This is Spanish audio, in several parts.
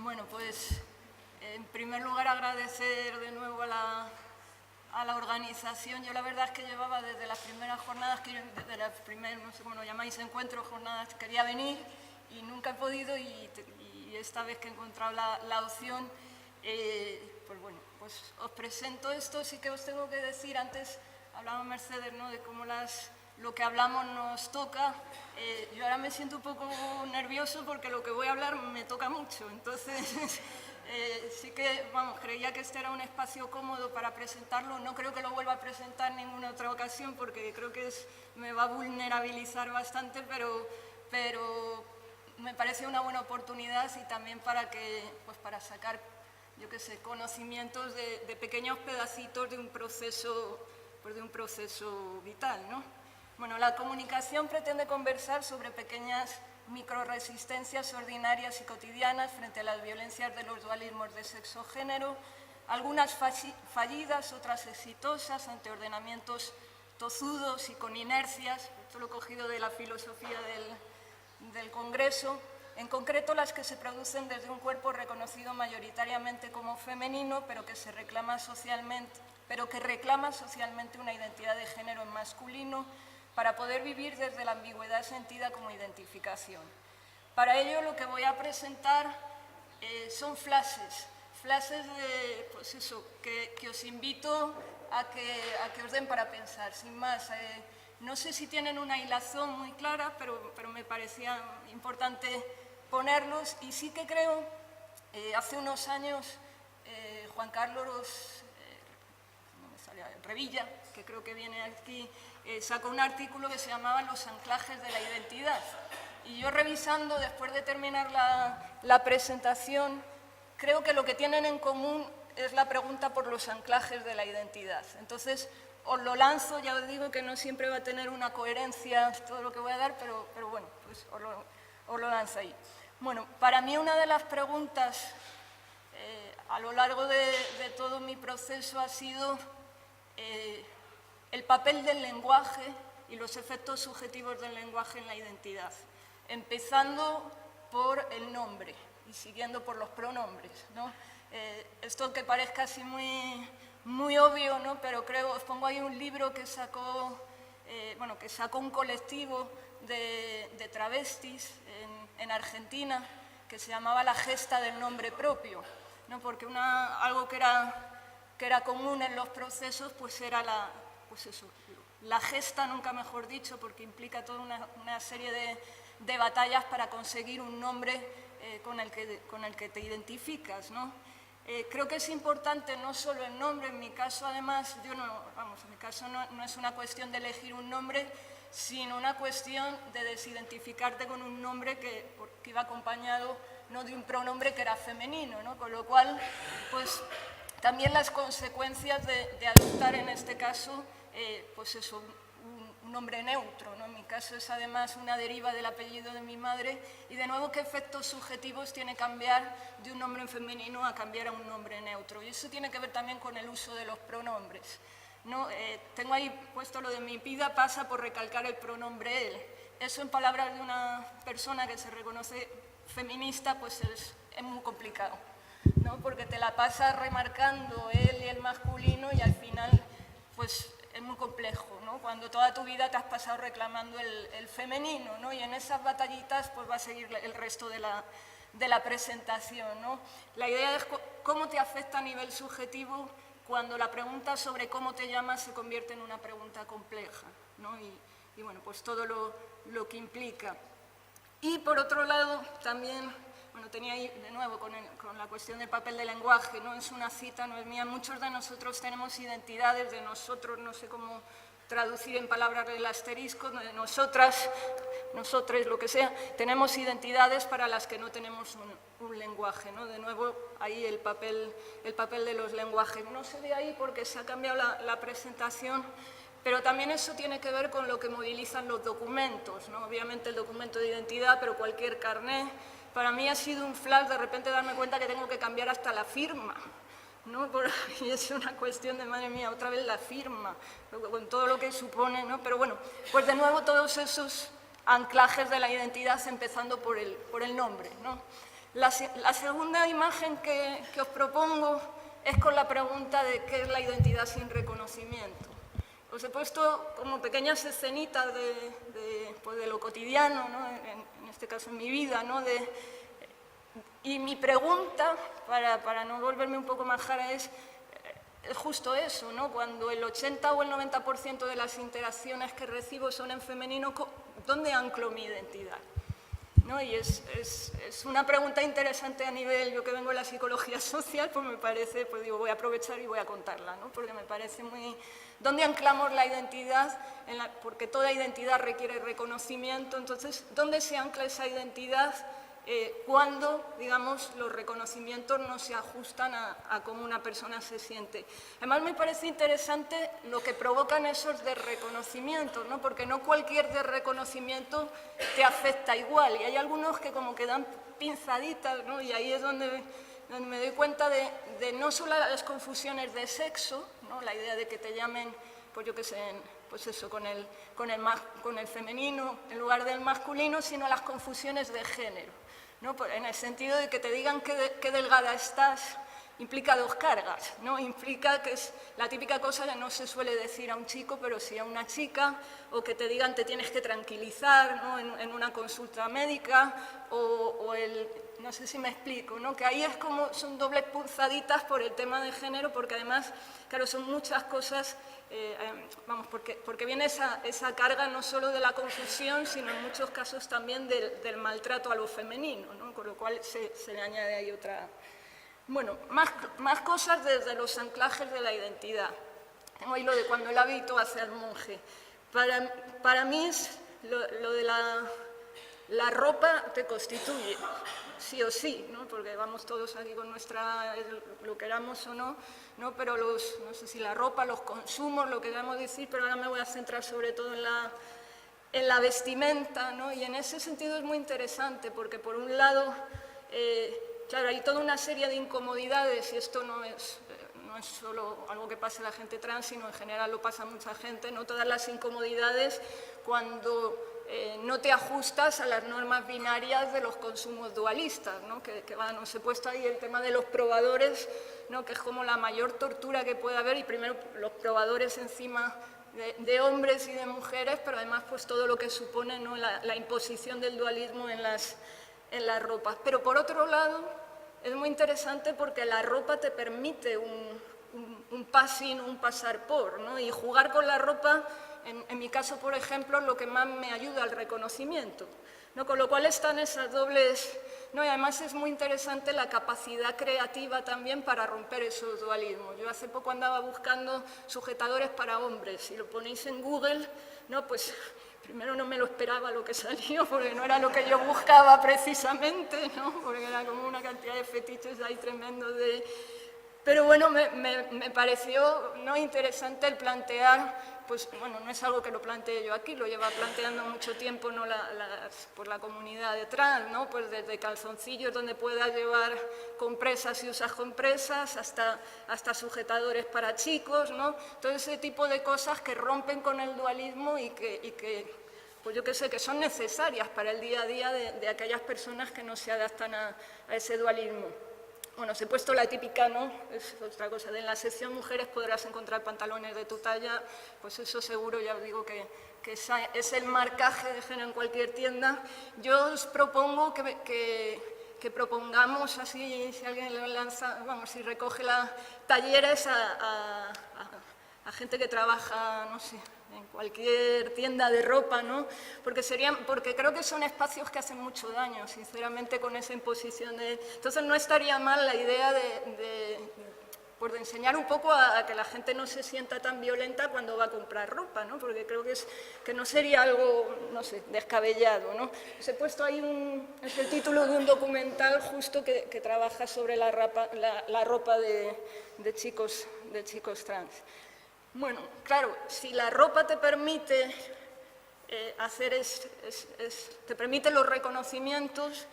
Bueno, pues en primer lugar agradecer de nuevo a la organización. Yo la verdad es que llevaba desde las primeras jornadas, desde las primeras, no sé cómo lo llamáis, encuentros, jornadas, quería venir y nunca he podido y esta vez que he encontrado la opción, pues bueno, pues os presento esto. Sí que os tengo que decir, antes hablaba Mercedes, ¿no?, de cómo lo que hablamos nos toca. Yo ahora me siento un poco nervioso porque lo que voy a hablar me toca mucho, entonces sí que, vamos, creía que este era un espacio cómodo para presentarlo. No creo que lo vuelva a presentar en ninguna otra ocasión porque creo que me va a vulnerabilizar bastante, pero me parece una buena oportunidad y también para sacar, yo qué sé, conocimientos de pequeños pedacitos de un proceso, pues de un proceso vital, ¿no? Bueno, la comunicación pretende conversar sobre pequeñas microresistencias ordinarias y cotidianas frente a las violencias de los dualismos de sexo-género, algunas fallidas, otras exitosas, ante ordenamientos tozudos y con inercias. Esto lo he cogido de la filosofía del Congreso, en concreto las que se producen desde un cuerpo reconocido mayoritariamente como femenino, pero que reclama socialmente una identidad de género en masculino, para poder vivir desde la ambigüedad sentida como identificación. Para ello, lo que voy a presentar son flashes de, pues eso, que os invito a que os den para pensar, sin más. No sé si tienen una hilazón muy clara, pero me parecía importante ponerlos, y sí que creo, hace unos años, Juan Carlos Revilla, que creo que viene aquí, sacó un artículo que se llamaba Los anclajes de la identidad. Y yo, revisando, después de terminar la presentación, creo que lo que tienen en común es la pregunta por los anclajes de la identidad. Entonces, os lo lanzo. Ya os digo que no siempre va a tener una coherencia todo lo que voy a dar, pero bueno, pues os lo lanzo ahí. Bueno, para mí una de las preguntas a lo largo de todo mi proceso ha sido el papel del lenguaje y los efectos subjetivos del lenguaje en la identidad, empezando por el nombre y siguiendo por los pronombres, ¿no? Esto que parezca así muy obvio, ¿no?, pero creo, os pongo ahí un libro que sacó un colectivo de travestis en Argentina, que se llamaba La gesta del nombre propio, ¿no?, porque algo que era común en los procesos, pues era la gesta, nunca mejor dicho, porque implica toda una serie de batallas para conseguir un nombre con el que te identificas, ¿no? Creo que es importante no solo el nombre. En mi caso, además, en mi caso no es una cuestión de elegir un nombre, sino una cuestión de desidentificarte con un nombre que iba acompañado, no de un pronombre que era femenino, ¿no? Con lo cual, pues también las consecuencias de adoptar en este caso, pues eso, un nombre neutro, ¿no? En mi caso es además una deriva del apellido de mi madre, y de nuevo qué efectos subjetivos tiene cambiar de un nombre femenino a cambiar a un nombre neutro. Y eso tiene que ver también con el uso de los pronombres, ¿no? Tengo ahí puesto lo de mi vida pasa por recalcar el pronombre él. Eso, en palabras de una persona que se reconoce feminista, pues es muy complicado, ¿no?, porque te la pasas remarcando él y el masculino y al final pues es muy complejo, ¿no?, cuando toda tu vida te has pasado reclamando el femenino, ¿no?, y en esas batallitas pues va a seguir el resto de la presentación, ¿no? La idea es cómo te afecta a nivel subjetivo cuando la pregunta sobre cómo te llamas se convierte en una pregunta compleja, ¿no? Y bueno, pues todo lo que implica. Y por otro lado, también, bueno, tenía ahí de nuevo con la cuestión del papel del lenguaje, no es una cita, no es mía. Muchos de nosotros tenemos identidades de nosotros, no sé cómo traducir en palabras del asterisco, de nosotras, nosotres, lo que sea, tenemos identidades para las que no tenemos un lenguaje, ¿no? De nuevo, ahí el papel de los lenguajes. No se ve ahí porque se ha cambiado la presentación, pero también eso tiene que ver con lo que movilizan los documentos, ¿no? Obviamente el documento de identidad, pero cualquier carné. Para mí ha sido un flash de repente darme cuenta que tengo que cambiar hasta la firma, ¿no? Y es una cuestión de, madre mía, otra vez la firma, con todo lo que supone, ¿no? Pero bueno, pues de nuevo todos esos anclajes de la identidad, empezando por el nombre, ¿no? La segunda imagen que os propongo es con la pregunta de qué es la identidad sin reconocimiento. Os he puesto como pequeñas escenitas pues de lo cotidiano, ¿no? En este caso en mi vida, ¿no? Y mi pregunta, para no volverme un poco majara, es justo eso, ¿no? Cuando el 80 o el 90% de las interacciones que recibo son en femenino, ¿dónde anclo mi identidad? ¿No? Y es una pregunta interesante a nivel, yo que vengo de la psicología social, pues me parece, pues digo, voy a aprovechar y voy a contarla, ¿no? Porque me parece muy... ¿Dónde anclamos la identidad? Porque toda identidad requiere reconocimiento, entonces, ¿dónde se ancla esa identidad cuando, digamos, los reconocimientos no se ajustan a cómo una persona se siente? Además, me parece interesante lo que provocan esos desreconocimientos, ¿no? Porque no cualquier desreconocimiento te afecta igual, y hay algunos que como que dan pinzaditas, ¿no? Y ahí es donde me doy cuenta de no solo las confusiones de sexo, ¿no? La idea de que te llamen, pues yo qué sé, pues eso, con el femenino en lugar del masculino, sino las confusiones de género, ¿no? En el sentido de que te digan qué delgada estás, implica dos cargas, ¿no? Implica que es la típica cosa que no se suele decir a un chico, pero sí a una chica, o que te digan te tienes que tranquilizar, ¿no? en una consulta médica, no sé si me explico, ¿no? Que ahí es como, son dobles punzaditas por el tema de género, porque además, claro, son muchas cosas, vamos, porque viene esa carga no solo de la confusión, sino en muchos casos también del maltrato a lo femenino, ¿no? Con lo cual se le añade ahí otra... Bueno, más cosas desde los anclajes de la identidad. Tengo ahí lo de cuando el hábito hace al monje. Para mí es lo de la ropa te constituye, sí o sí, ¿no? Porque vamos todos aquí con nuestra, lo queramos o no, ¿no? Pero no sé si la ropa, los consumos, lo que queramos decir, pero ahora me voy a centrar sobre todo en la vestimenta, ¿no? Y en ese sentido es muy interesante, porque por un lado... claro, hay toda una serie de incomodidades y esto no es solo algo que pasa a la gente trans, sino en general lo pasa a mucha gente, no todas las incomodidades cuando no te ajustas a las normas binarias de los consumos dualistas, ¿no? Os he puesto ahí el tema de los probadores, ¿no? Que es como la mayor tortura que puede haber, y primero los probadores encima de hombres y de mujeres, pero además pues todo lo que supone, ¿no? la imposición del dualismo en las ropas. Pero por otro lado, es muy interesante porque la ropa te permite un passing, un pasar por, ¿no? Y jugar con la ropa, en mi caso, por ejemplo, lo que más me ayuda al reconocimiento, ¿no? Con lo cual están esas dobles... ¿no? Y además es muy interesante la capacidad creativa también para romper esos dualismos. Yo hace poco andaba buscando sujetadores para hombres. Si lo ponéis en Google, ¿no? Pues... primero no me lo esperaba lo que salió, porque no era lo que yo buscaba precisamente, ¿no? Porque era como una cantidad de fetiches ahí tremendos de... Pero bueno, me pareció, ¿no? interesante el plantear, pues bueno, no es algo que lo planteé yo aquí, lo lleva planteando mucho tiempo, ¿no? Por la comunidad de trans, ¿no? Pues desde calzoncillos donde puedas llevar compresas y usas compresas, hasta sujetadores para chicos, ¿no? Todo ese tipo de cosas que rompen con el dualismo y que pues yo qué sé, que son necesarias para el día a día de aquellas personas que no se adaptan a ese dualismo. Bueno, os he puesto la típica, ¿no? Es otra cosa. En la sección mujeres podrás encontrar pantalones de tu talla, pues eso seguro, ya os digo que es el marcaje de género en cualquier tienda. Yo os propongo que propongamos, así, si alguien lo lanza, vamos, si recoge las talleres a gente que trabaja, no sé, en cualquier tienda de ropa, ¿no? Porque creo que son espacios que hacen mucho daño, sinceramente, con esa imposición de... Entonces no estaría mal la idea de enseñar un poco a que la gente no se sienta tan violenta cuando va a comprar ropa, ¿no? Porque creo que no sería algo, no sé, descabellado, ¿no? Os he puesto ahí es el título de un documental justo que trabaja sobre la ropa de chicos trans. Bueno, claro, si la ropa te permite te permite los reconocimientos,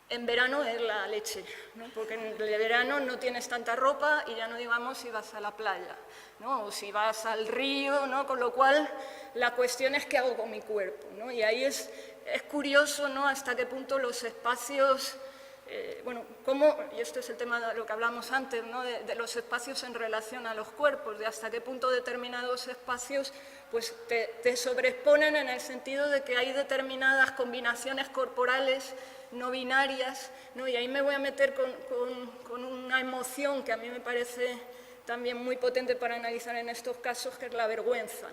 en verano es la leche, ¿no? Porque en el verano no tienes tanta ropa y ya no digamos si vas a la playa, ¿no? O si vas al río, ¿no? Con lo cual la cuestión es qué hago con mi cuerpo, ¿no? Y ahí es curioso, ¿no? Hasta qué punto los espacios bueno, cómo, y esto es el tema de lo que hablamos antes, ¿no? de los espacios en relación a los cuerpos, de hasta qué punto determinados espacios pues, te sobreexponen en el sentido de que hay determinadas combinaciones corporales no binarias, ¿no? Y ahí me voy a meter con una emoción que a mí me parece también muy potente para analizar en estos casos, que es la vergüenza,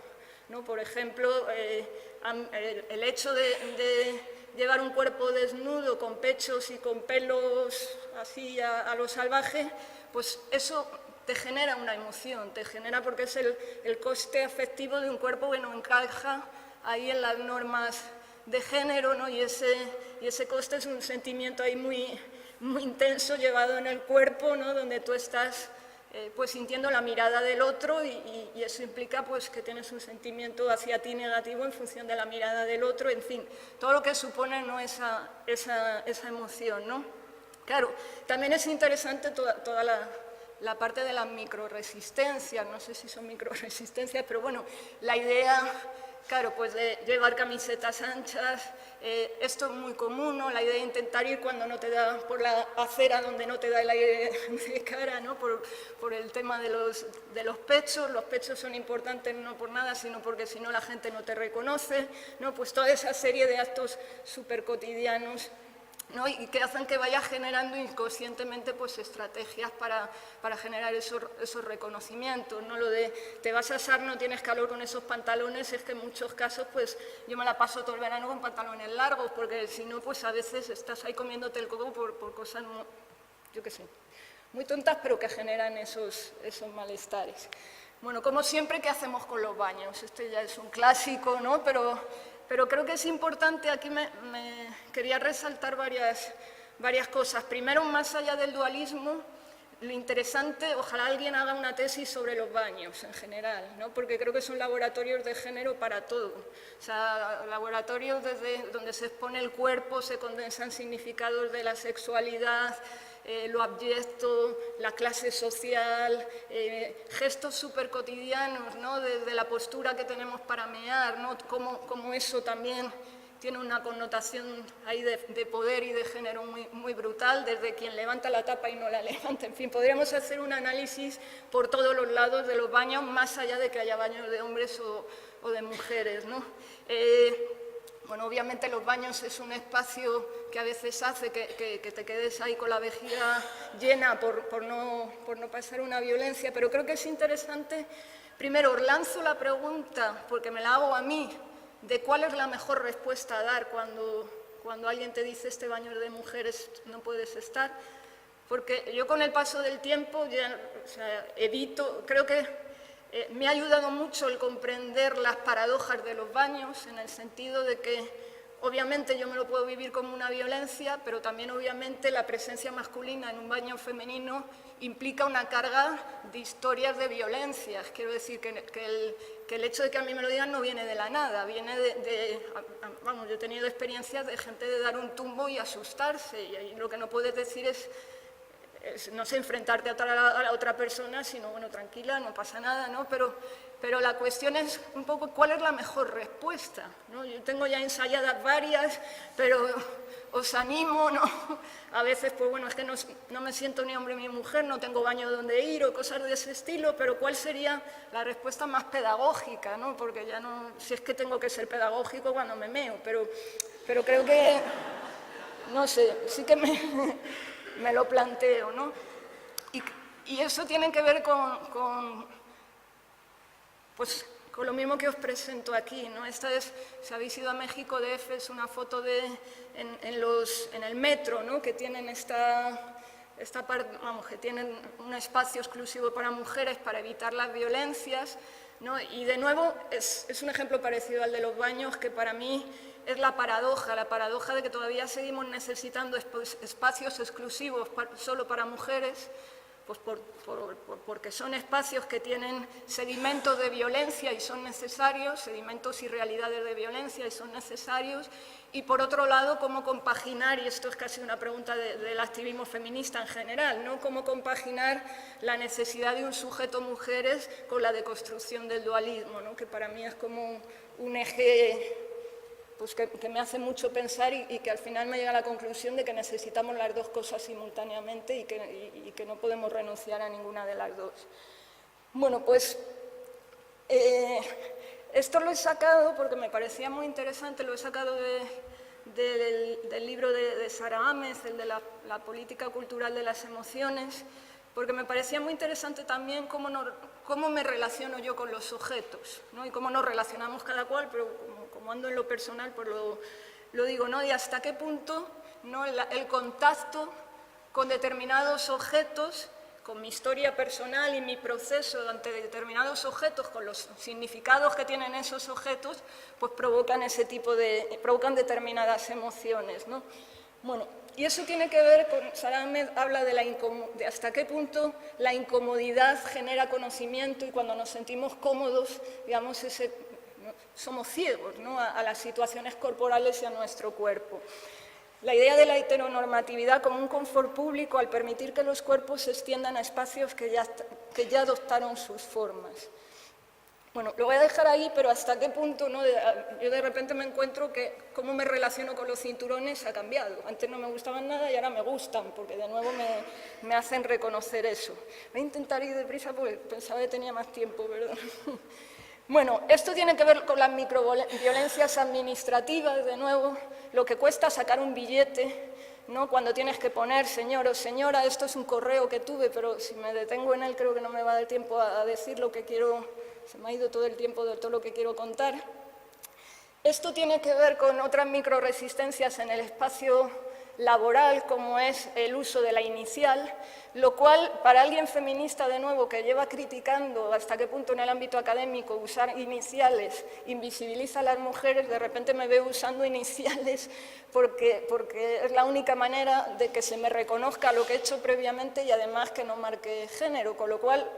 ¿no? Por ejemplo, el hecho de llevar un cuerpo desnudo, con pechos y con pelos así a lo salvaje, pues eso te genera una emoción, te genera porque es el coste afectivo de un cuerpo que no encaja ahí en las normas de género, ¿no? Y ese coste es un sentimiento ahí muy, muy intenso llevado en el cuerpo, ¿no? Donde tú estás pues sintiendo la mirada del otro y eso implica pues que tienes un sentimiento hacia ti negativo en función de la mirada del otro, en fin, todo lo que supone, ¿no? esa emoción, ¿no? Claro, también es interesante toda la parte de las microresistencias, no sé si son microresistencias, pero bueno, la idea, claro, pues de llevar camisetas anchas, esto es muy común, ¿no? La idea de intentar ir cuando no te da por la acera, donde no te da el aire de cara, ¿no? Por el tema de los pechos son importantes no por nada, sino porque si no la gente no te reconoce, ¿no? Pues toda esa serie de actos súper cotidianos, ¿no? Y que hacen que vayas generando inconscientemente pues, estrategias para generar esos reconocimientos, ¿no? Lo de te vas a asar, no tienes calor con esos pantalones, es que en muchos casos pues, yo me la paso todo el verano con pantalones largos, porque si no, pues a veces estás ahí comiéndote el coco por cosas, yo qué sé, muy tontas, pero que generan esos malestares. Bueno, como siempre, ¿qué hacemos con los baños? Este ya es un clásico, ¿no? Pero creo que es importante, aquí me quería resaltar varias cosas. Primero, más allá del dualismo, lo interesante, ojalá alguien haga una tesis sobre los baños en general, ¿no? Porque creo que son laboratorios de género para todo. O sea, laboratorios desde donde se expone el cuerpo, se condensan significados de la sexualidad, lo abyecto, la clase social, gestos súper cotidianos, ¿no? Desde la postura que tenemos para mear, ¿no? Cómo eso también tiene una connotación ahí de poder y de género muy brutal, desde quien levanta la tapa y no la levanta. En fin, podríamos hacer un análisis por todos los lados de los baños, más allá de que haya baños de hombres o de mujeres, ¿no? Bueno, obviamente los baños es un espacio que a veces hace que te quedes ahí con la vejiga llena por no pasar una violencia, pero creo que es interesante, primero, os lanzo la pregunta, porque me la hago a mí, de cuál es la mejor respuesta a dar cuando alguien te dice este baño de mujeres no puedes estar, porque yo con el paso del tiempo ya, o sea, evito, creo que me ha ayudado mucho el comprender las paradojas de los baños, en el sentido de que obviamente yo me lo puedo vivir como una violencia, pero también obviamente la presencia masculina en un baño femenino implica una carga de historias de violencias. Quiero decir que el hecho de que a mí me lo digan no viene de la nada, viene vamos, yo he tenido experiencias de gente de dar un tumbo y asustarse, y lo que no puedes decir es no sé, enfrentarte a la otra persona, sino, bueno, tranquila, no pasa nada, ¿no? Pero la cuestión es un poco cuál es la mejor respuesta, ¿no? Yo tengo ya ensayadas varias, pero os animo, ¿no? A veces, pues bueno, es que no me siento ni hombre ni mujer, no tengo baño donde ir o cosas de ese estilo, pero ¿cuál sería la respuesta más pedagógica, ¿no? Porque ya no, si es que tengo que ser pedagógico cuando me meo, pero creo que, no sé, sí que me lo planteo, ¿no? Y eso tiene que ver con lo mismo que os presento aquí, ¿no? Esta es, si habéis ido a México DF, es una foto en el metro, ¿no? Que tienen esta parte, vamos, que tienen un espacio exclusivo para mujeres para evitar las violencias, ¿no? Y de nuevo es un ejemplo parecido al de los baños, que para mí es la paradoja de que todavía seguimos necesitando espacios exclusivos solo para mujeres, pues porque son espacios que tienen sedimentos de violencia y son necesarios, sedimentos y realidades de violencia y son necesarios, y por otro lado, cómo compaginar, y esto es casi una pregunta del activismo feminista en general, ¿no? Cómo compaginar la necesidad de un sujeto mujeres con la deconstrucción del dualismo, ¿no? Que para mí es como un eje pues que me hace mucho pensar y que al final me llega a la conclusión de que necesitamos las dos cosas simultáneamente y que no podemos renunciar a ninguna de las dos. Bueno, pues esto lo he sacado porque me parecía muy interesante, lo he sacado del libro de Sara Ames, el de la política cultural de las emociones, porque me parecía muy interesante también cómo me relaciono yo con los sujetos, ¿no? Y cómo nos relacionamos cada cual, pero como ando en lo personal, pues lo digo, ¿no? Y hasta qué punto, ¿no? el contacto con determinados objetos, con mi historia personal y mi proceso ante determinados objetos, con los significados que tienen esos objetos, pues provocan provocan determinadas emociones, ¿no? Bueno, y eso tiene que ver con, Sara Ahmed habla de hasta qué punto la incomodidad genera conocimiento y cuando nos sentimos cómodos, digamos, somos ciegos, ¿no? a las situaciones corporales y a nuestro cuerpo. La idea de la heteronormatividad como un confort público al permitir que los cuerpos se extiendan a espacios que ya adoptaron sus formas. Bueno, lo voy a dejar ahí, pero hasta qué punto, ¿no? Yo de repente me encuentro que cómo me relaciono con los cinturones ha cambiado. Antes no me gustaban nada y ahora me gustan, porque de nuevo me hacen reconocer eso. Voy a intentar ir deprisa porque pensaba que tenía más tiempo, perdón. Bueno, esto tiene que ver con las microviolencias administrativas, de nuevo, lo que cuesta sacar un billete, ¿no? Cuando tienes que poner señor o señora, esto es un correo que tuve, pero si me detengo en él creo que no me va a dar tiempo a decir lo que quiero, se me ha ido todo el tiempo de todo lo que quiero contar. Esto tiene que ver con otras microresistencias en el espacio laboral, como es el uso de la inicial, lo cual, para alguien feminista, de nuevo, que lleva criticando hasta qué punto en el ámbito académico usar iniciales invisibiliza a las mujeres, de repente me veo usando iniciales porque es la única manera de que se me reconozca lo que he hecho previamente y además que no marque género, con lo cual,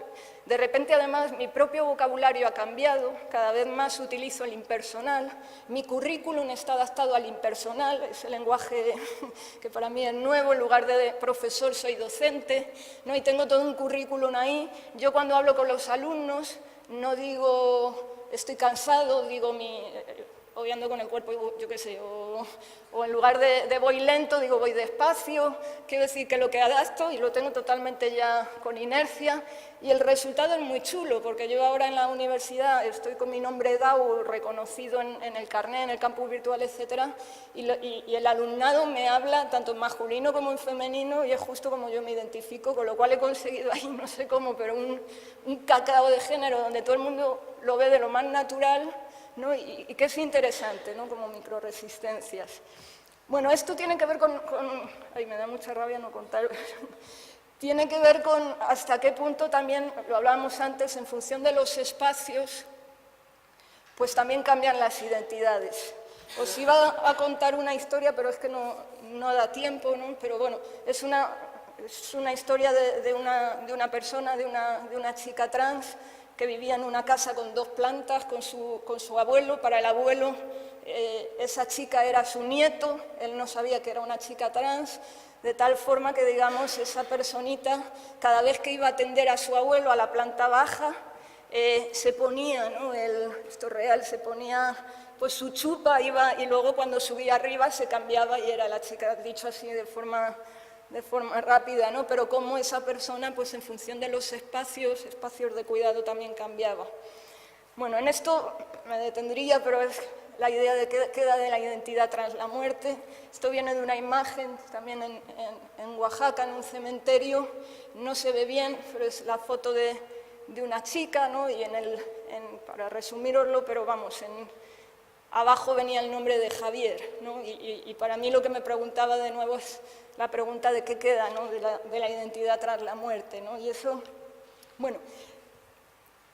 de repente, además, mi propio vocabulario ha cambiado, cada vez más utilizo el impersonal, mi currículum está adaptado al impersonal, ese lenguaje que para mí es nuevo, en lugar de profesor soy docente, ¿no? Y tengo todo un currículum ahí. Yo cuando hablo con los alumnos no digo estoy cansado, digo hoy ando con el cuerpo, yo qué sé, o en lugar de voy lento, digo voy despacio, quiero decir que lo que adapto y lo tengo totalmente ya con inercia y el resultado es muy chulo porque yo ahora en la universidad estoy con mi nombre DAO reconocido en el carnet, en el campus virtual, etcétera, y el alumnado me habla tanto en masculino como en femenino y es justo como yo me identifico, con lo cual he conseguido ahí, no sé cómo, pero un cacao de género donde todo el mundo lo ve de lo más natural, ¿no? Y que es interesante, ¿no? Como microresistencias. Bueno, esto tiene que ver con ay, me da mucha rabia no contar, tiene que ver con hasta qué punto también, lo hablábamos antes, en función de los espacios, pues también cambian las identidades. Os iba a contar una historia, pero es que no da tiempo, ¿no? Pero bueno, es una historia de una persona, de una chica trans, que vivía en una casa con 2 plantas con su abuelo. Para el abuelo esa chica era su nieto, él no sabía que era una chica trans, de tal forma que, digamos, esa personita, cada vez que iba a atender a su abuelo a la planta baja, se ponía, ¿no? Esto es real, se ponía pues su chupa, iba, y luego cuando subía arriba se cambiaba y era la chica, dicho así de forma rápida, ¿no? Pero cómo esa persona, pues en función de los espacios de cuidado también cambiaba. Bueno, en esto me detendría, pero es la idea de qué queda de la identidad tras la muerte. Esto viene de una imagen también en Oaxaca, en un cementerio, no se ve bien, pero es la foto de una chica, ¿no? Y para resumiroslo, pero vamos, abajo venía el nombre de Javier, ¿no? Y para mí lo que me preguntaba de nuevo es la pregunta de qué queda, ¿no? de la identidad tras la muerte, ¿no? Y eso, bueno,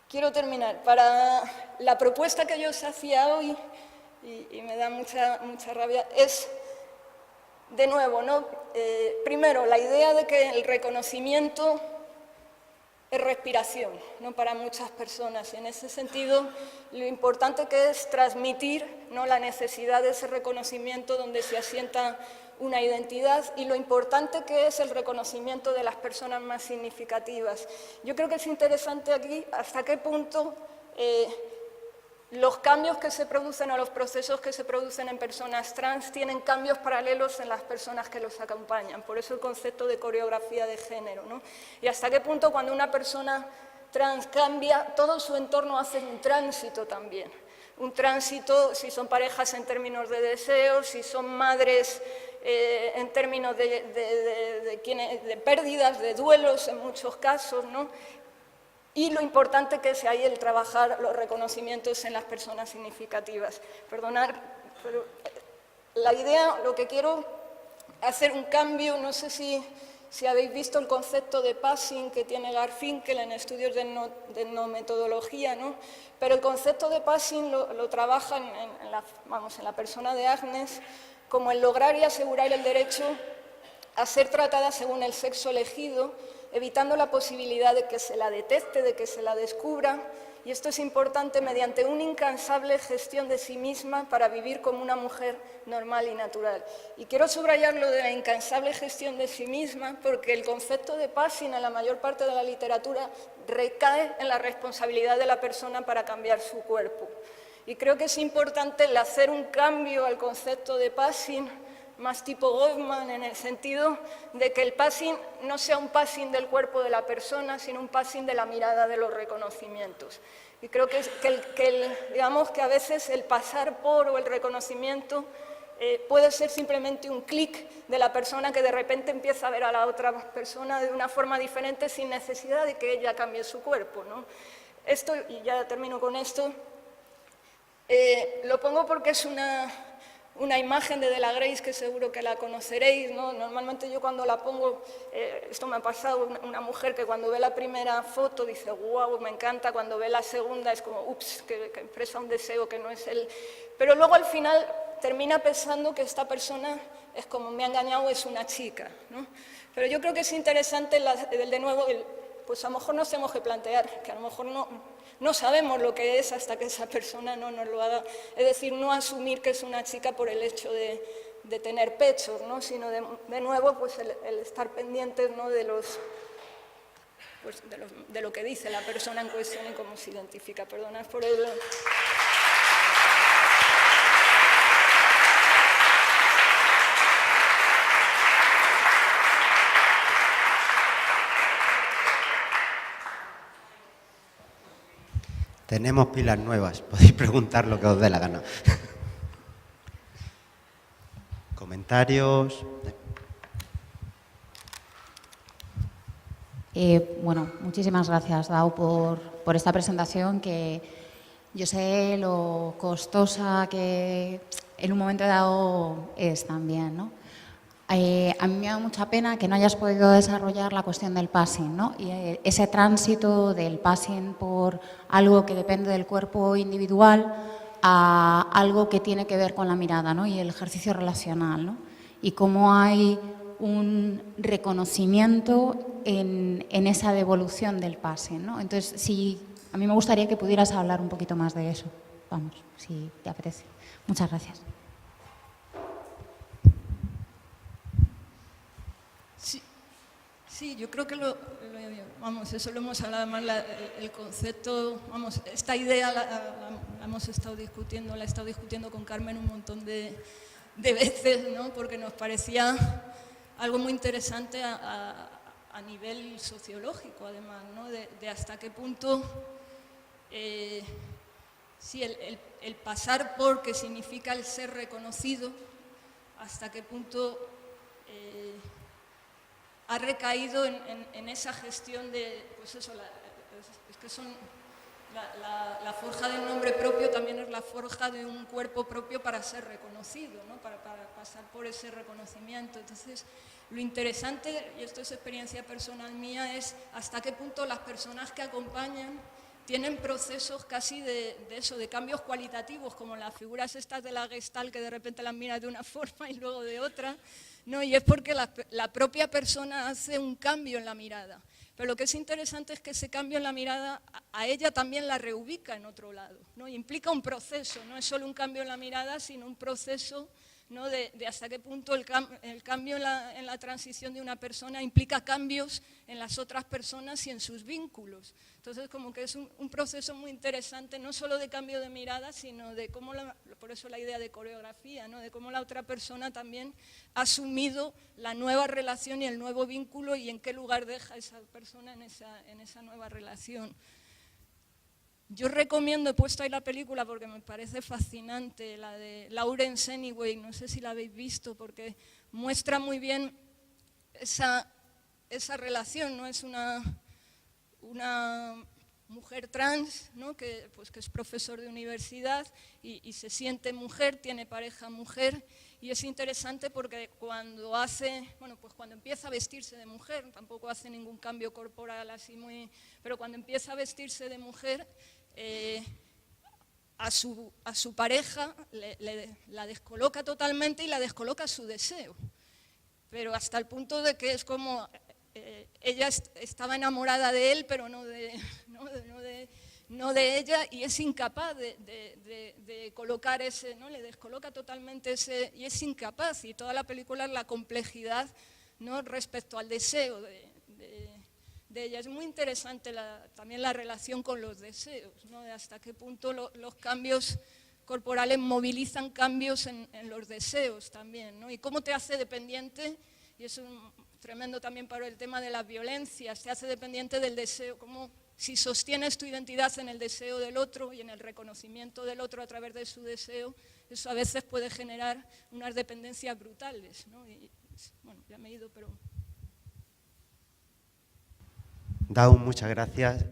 quiero terminar. Para la propuesta que yo os hacía hoy, y me da mucha rabia, es, de nuevo, ¿no? Primero, la idea de que el reconocimiento es respiración, ¿no? Para muchas personas. Y en ese sentido, lo importante que es transmitir, ¿no? La necesidad de ese reconocimiento donde se asienta una identidad y lo importante que es el reconocimiento de las personas más significativas. Yo creo que es interesante aquí hasta qué punto los cambios que se producen o los procesos que se producen en personas trans tienen cambios paralelos en las personas que los acompañan. Por eso el concepto de coreografía de género, ¿no? Y hasta qué punto cuando una persona trans cambia, todo su entorno hace un tránsito también. Un tránsito, si son parejas en términos de deseos, si son madres en términos de pérdidas, de duelos en muchos casos, ¿no? Y lo importante que es ahí el trabajar los reconocimientos en las personas significativas. Perdonad, pero la idea, lo que quiero hacer un cambio, no sé si habéis visto el concepto de passing que tiene Garfinkel en estudios de etnometodología, ¿no? Pero el concepto de passing lo trabajan en la persona de Agnes como el lograr y asegurar el derecho a ser tratada según el sexo elegido, evitando la posibilidad de que se la detecte, de que se la descubra, y esto es importante mediante una incansable gestión de sí misma para vivir como una mujer normal y natural. Y quiero subrayar lo de la incansable gestión de sí misma porque el concepto de passing en la mayor parte de la literatura recae en la responsabilidad de la persona para cambiar su cuerpo. Y creo que es importante el hacer un cambio al concepto de passing más tipo Goffman, en el sentido de que el passing no sea un passing del cuerpo de la persona, sino un passing de la mirada de los reconocimientos. Y creo digamos que a veces el pasar por o el reconocimiento puede ser simplemente un clic de la persona que de repente empieza a ver a la otra persona de una forma diferente sin necesidad de que ella cambie su cuerpo, ¿no? Esto, y ya termino con esto, lo pongo porque es una imagen de la Grace que seguro que la conoceréis, ¿no? Normalmente yo cuando la pongo, esto me ha pasado, una mujer que cuando ve la primera foto dice, wow, me encanta, cuando ve la segunda es como, ups, que expresa un deseo que no es él. Pero luego al final termina pensando que esta persona es como me ha engañado, es una chica, ¿no? Pero yo creo que es interesante, de nuevo, pues a lo mejor nos tenemos que plantear que a lo mejor no sabemos lo que es hasta que esa persona no nos lo haga. Es decir, no asumir que es una chica por el hecho de tener pechos, ¿no? Sino de nuevo pues el estar pendientes, ¿no? de lo que dice la persona en cuestión y cómo se identifica. Perdonad por el... Tenemos pilas nuevas, podéis preguntar lo que os dé la gana. ¿Comentarios? Bueno, muchísimas gracias, Dao, por esta presentación, que yo sé lo costosa que en un momento dado es también, ¿no? A mí me da mucha pena que no hayas podido desarrollar la cuestión del passing, ¿no? Y ese tránsito del passing por algo que depende del cuerpo individual a algo que tiene que ver con la mirada, ¿no? Y el ejercicio relacional, ¿no? Y cómo hay un reconocimiento en esa devolución del passing, ¿no? Entonces, a mí me gustaría que pudieras hablar un poquito más de eso. Vamos, si te apetece. Muchas gracias. Sí, yo creo que eso lo hemos hablado más, el concepto, esta idea la hemos estado discutiendo, la he estado discutiendo con Carmen un montón de veces, ¿no? Porque nos parecía algo muy interesante a nivel sociológico, además, ¿no? De hasta qué punto, sí, el pasar por, que significa el ser reconocido, hasta qué punto ha recaído en esa gestión de, pues eso, es que son la forja del nombre propio también es la forja de un cuerpo propio para ser reconocido, ¿no? Para pasar por ese reconocimiento. Entonces, lo interesante, y esto es experiencia personal mía, es hasta qué punto las personas que acompañan tienen procesos casi de cambios cualitativos, como las figuras estas de la Gestalt, que de repente las miras de una forma y luego de otra, ¿no? Y es porque la propia persona hace un cambio en la mirada. Pero lo que es interesante es que ese cambio en la mirada a ella también la reubica en otro lado, ¿no? Implica un proceso, no es solo un cambio en la mirada, sino un proceso, ¿no? De hasta qué punto el cambio en la transición de una persona implica cambios en las otras personas y en sus vínculos. Entonces, como que es un proceso muy interesante, no solo de cambio de mirada, sino de cómo, por eso la idea de coreografía, ¿no? De cómo la otra persona también ha asumido la nueva relación y el nuevo vínculo y en qué lugar deja esa persona en esa nueva relación. Yo recomiendo, he puesto ahí la película porque me parece fascinante, la de Lawrence Anyway, no sé si la habéis visto, porque muestra muy bien esa relación, ¿no? Es una mujer trans, ¿no? que es profesor de universidad y se siente mujer, tiene pareja mujer, y es interesante porque cuando empieza a vestirse de mujer, tampoco hace ningún cambio corporal así pero cuando empieza a vestirse de mujer, a su pareja la descoloca totalmente y la descoloca su deseo, pero hasta el punto de que es como ella estaba enamorada de él, pero no de ella, y es incapaz de colocar ese, ¿no? Le descoloca totalmente ese, y es incapaz, y toda la película es la complejidad, ¿no? Respecto al deseo de ella. Es muy interesante también la relación con los deseos, ¿no? De hasta qué punto los cambios corporales movilizan cambios en los deseos también, ¿no? Y cómo te hace dependiente, y es tremendo también para el tema de las violencias, te hace dependiente del deseo, como si sostienes tu identidad en el deseo del otro y en el reconocimiento del otro a través de su deseo, eso a veces puede generar unas dependencias brutales, ¿no? Y, bueno, ya me he ido, pero... Dau, muchas gracias.